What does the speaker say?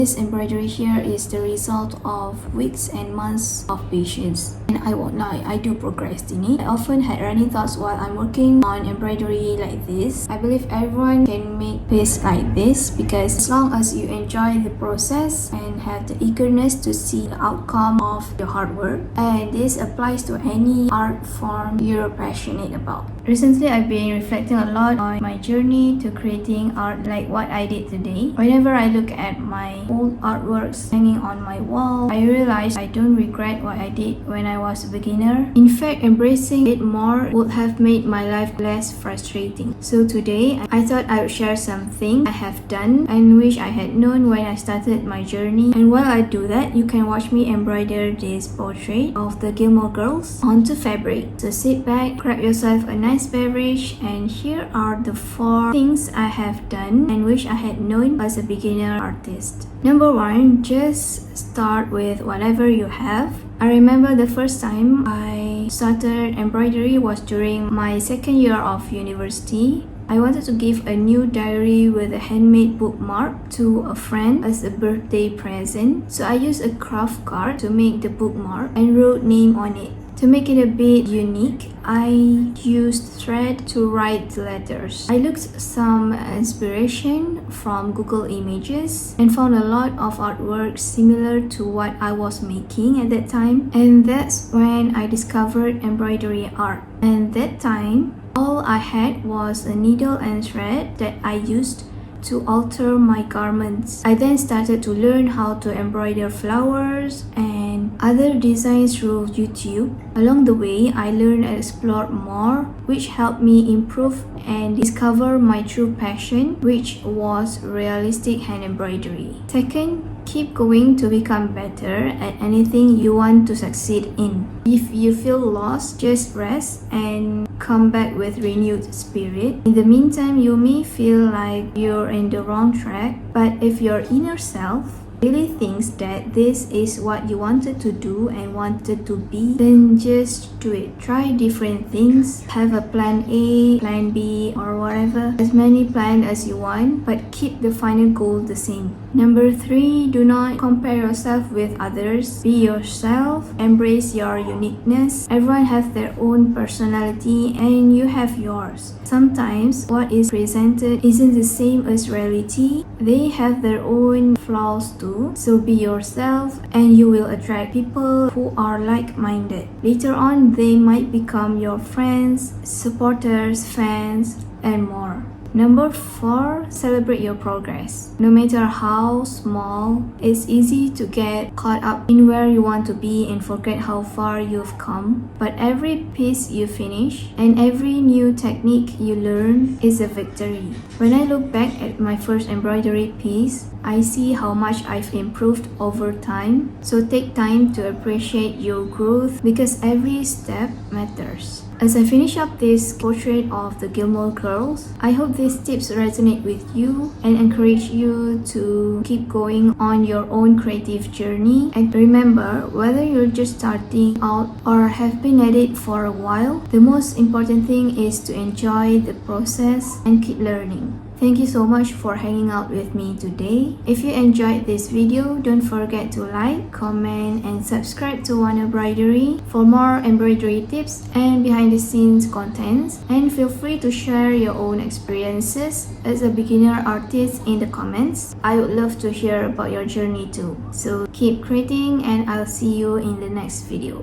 This embroidery here is the result of weeks and months of patience. And I won't lie, I do procrastinate. I often had running thoughts while I'm working on embroidery like this. I believe everyone can make piece like this because as long as you enjoy the process and have the eagerness to see the outcome of your hard work, and this applies to any art form you're passionate about. Recently, I've been reflecting a lot on my journey to creating art like what I did today. Whenever I look at my old artworks hanging on my wall, I realize I don't regret what I did when I was a beginner. In fact, embracing it more would have made my life less frustrating. So today, I thought I would share something I have done and wish I had known when I started my journey. And while I do that, you can watch me embroider this portrait of the Gilmore Girls onto fabric. So sit back, grab yourself a nice beverage, and here are the 4 things I have done and wish I had known as a beginner artist. Number 1, just start with whatever you have. I remember the first time I started embroidery was during my second year of university. I wanted to give a new diary with a handmade bookmark to a friend as a birthday present. So I used a craft card to make the bookmark and wrote name on it. To make it a bit unique, I used thread to write the letters. I looked some inspiration from Google Images and found a lot of artwork similar to what I was making at that time. And that's when I discovered embroidery art. And that time, all I had was a needle and thread that I used to alter my garments. I then started to learn how to embroider flowers and other designs through YouTube. Along the way, I learned and explored more, which helped me improve and discover my true passion, which was realistic hand embroidery. Second, keep going to become better at anything you want to succeed in. If you feel lost, just rest and come back with renewed spirit. In the meantime, you may feel like you're in the wrong track, but if your inner self really thinks that this is what you wanted to do and wanted to be, then just do it. Try different things. Have a plan A, plan B, or whatever. As many plans as you want, but keep the final goal the same. Number 3, do not compare yourself with others. Be yourself. Embrace your uniqueness. Everyone has their own personality and you have yours. Sometimes what is presented isn't the same as reality. They have their own flaws too. So be yourself and you will attract people who are like-minded. Later on, they might become your friends, supporters, fans, and more. Number 4, celebrate your progress. No matter how small, it's easy to get caught up in where you want to be and forget how far you've come. But every piece you finish and every new technique you learn is a victory. When I look back at my first embroidery piece, I see how much I've improved over time. So take time to appreciate your growth because every step matters. As I finish up this portrait of the Gilmore Girls, I hope these tips resonate with you and encourage you to keep going on your own creative journey. And remember, whether you're just starting out or have been at it for a while, the most important thing is to enjoy the process and keep learning. Thank you so much for hanging out with me today. If you enjoyed this video, don't forget to like, comment, and subscribe to One Embroidery for more embroidery tips and behind the scenes contents. And feel free to share your own experiences as a beginner artist in the comments. I would love to hear about your journey too. So keep creating and I'll see you in the next video.